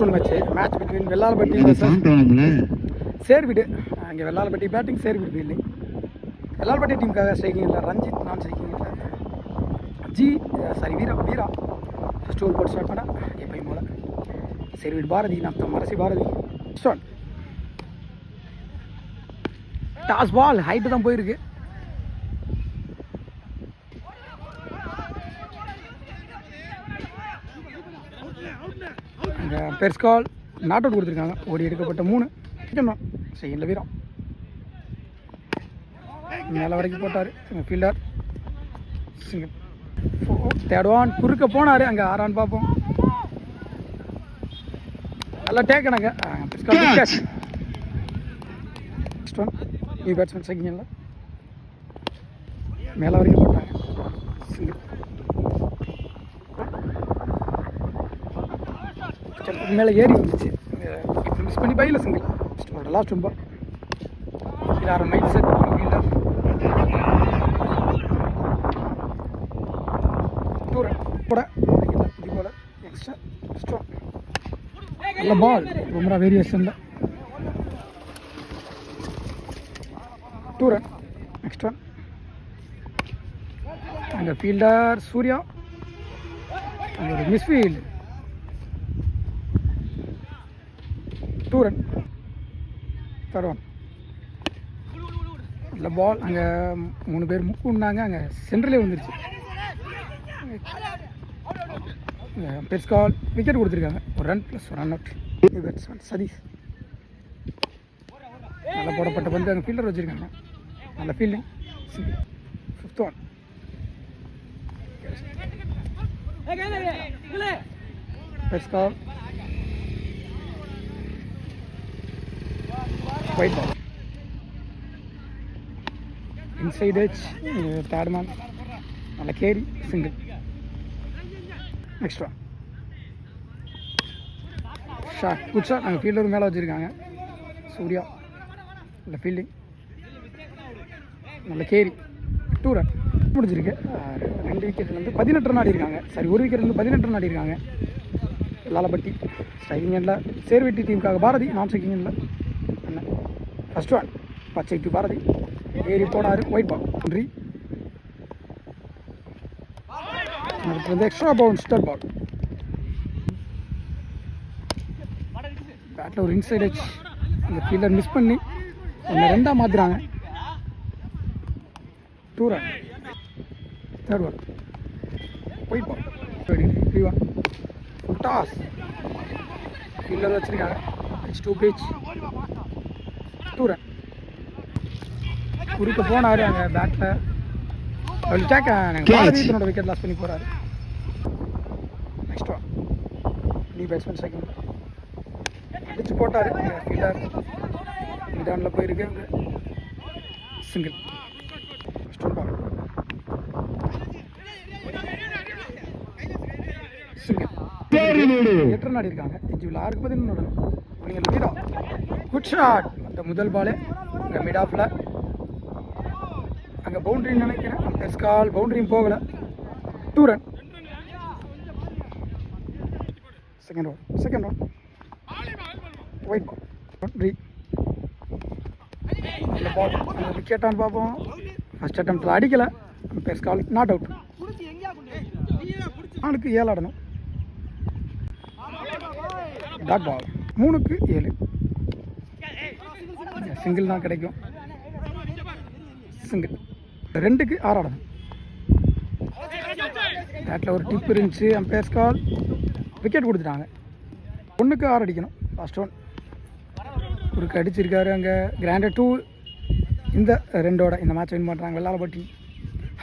One match between Vellalapatti Servidu. அங்கே Vellalapatti batting, Servidu fielding. Vellalapatti டீமுக்காக striking இல்லை, ரஞ்சித் நான் ஸ்ட்ரைக்கிங் இல்லை, வீரா ஃபஸ்ட் ஓவர் போட்டு ஸ்டார்ட் பண்ண எப்பயும் போல. சேர்வீடு பாரதி, நம்ம Arasi Bharathi. Start. Toss ball height தான் போயிருக்கு. அங்கே பெர்ஸ்கால் நாட் அவுட் கொடுத்துருக்காங்க. ஓடி எடுக்கப்பட்ட 3 செகண்டில் வீரம் மேலே வரைக்கும் போட்டார். ஃபீல்டர் சிங்கிள் தேடுவான், குறுக்க போனார். அங்கே ஆறான்னு பார்ப்போம். நல்லா டேக்கனாங்க. பெர்ஸ்கால் catch. Next one new batsman செகண்டில் மேலே வரைக்கும் போட்டாங்க. சிங்கிள் மேலே ஏறி வந்துச்சு. மிஸ் பண்ணி பையில் சிங்கிள். லாஸ்ட் ரொம்ப கீழே மைண்ட் செட் ஃபீல்டர் டூர் கூட இது போல் எக்ஸ்ட்ரா ஸ்ட்ராங் நல்ல பால். ரொம்ப வேரியேஷனில் டூர். நெக்ஸ்ட் ஒன் அங்கே ஃபீல்டர் சூர்யா. அங்கே ஒரு மிஸ்ஃபீல்டு. 2 ரன். தேர்ட் ஒன் இல்லை பால். அங்கே 3 பேர் முக்கு உண்டாங்க. அங்கே சென்ட்ரலே வந்துருச்சு. பெர்ஸ்கால் விக்கெட் கொடுத்துருக்காங்க. ஒரு ரன் ப்ளஸ் ஒரு ரன் அவுட். பேட்ஸ்மேன் சதீஷ். நல்லா போடப்பட்ட பந்து அங்கே ஃபீல்டர் வச்சுருக்காங்க. நல்ல ஃபீல்டிங். 5th ஒன் பெர்ஸ்கால் white ball inside edge. third man நல்ல carry single. Next one shot. Good shot. நாங்கள் ஃபீல்டர் மேலே வச்சுருக்காங்க. சூர்யா நல்ல ஃபீல்டிங், நல்ல கேரி. 2 ரன் முடிஞ்சிருக்கு. 2 விக்கெட்லேருந்து 18 ரன் ஆடிருக்காங்க. சரி, 1 விக்கெட்லேருந்து 18 ரன் ஆடிருக்காங்க. வெள்ளாளப்பட்டி ஸ்ட்ரைக்கிங் எண்டில் சேர்வீட்டு டீமுக்காக பாரதி, நான் ஸ்ட்ரைக்கிங் எண்டில் ஃபர்ஸ்ட் ஒன் பச்சை டு பாரதி. ஏறி போனார். White ball. நன்றி. அடுத்து வந்து எக்ஸ்ட்ரா பவுன்ஸ் டட் பால். பேட்டில் ஒரு இன்சைட் எட்ஜ். இந்த ஃபீல்டர் மிஸ் பண்ணி 2 மாற்றுறாங்க. 2 ரன். தேர்ட் ஒன் ஒயிட் பால். 3 ஒன் ஃபுல் டாஸ். ஃபீல்டர் வச்சுருக்காங்க. Next 2 page. 2 ரன். குறுக்க போனார். அங்கே பேட்டில் அப்படி டேக் பாரதியனோட விக்கெட் லாஸ் பண்ணி போகிறாரு. Next one new batsman second அடிச்சு போட்டார். ஃபீல்டர் மிடானில் போயிருக்கு. அங்கே சிங்கிள். ஸ்டோன் பால். சிங்கிள். 8 ரன் ஆடிருக்காங்க. 5 ball 6க்கு 11 நடணும். நீங்கள் வீரா குட் ஷாட். அந்த முதல் பாலே அங்கே மிட் ஆஃபில் அங்கே பவுண்ட்ரின்னு நினைக்கிறேன். பெர்ஸ்கால் பவுண்ட்ரியும் போகலை. 2 run. Second one wide ball. நன்றி. நல்ல பால். அந்த விக்கெட்டான்னு பார்ப்போம். ஃபஸ்ட் அட்டம்ப்டில் அடிக்கலை. பெர்ஸ்கால் நாட் அவுட். 4க்கு 7 ஆடணும். Dot ball. 3க்கு 7. சிங்கிள் தான் கிடைக்கும். சிங்கிள். 2க்கு 6 ஆடணும். பேட்டில் ஒரு டிப் இருந்துச்சு. பெர்ஸ்கால் விக்கெட் கொடுத்துட்டாங்க. 1க்கு 6 அடிக்கணும். லாஸ்ட் ஒன் குறுக்கு அடிச்சிருக்காரு. அங்கே கிராண்டட் 2. இந்த 2ஓட இந்த மேட்ச் வின் பண்ணுறாங்க வெள்ளாளப்பட்டி.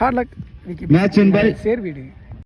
Hard luck. சேர்வீடு.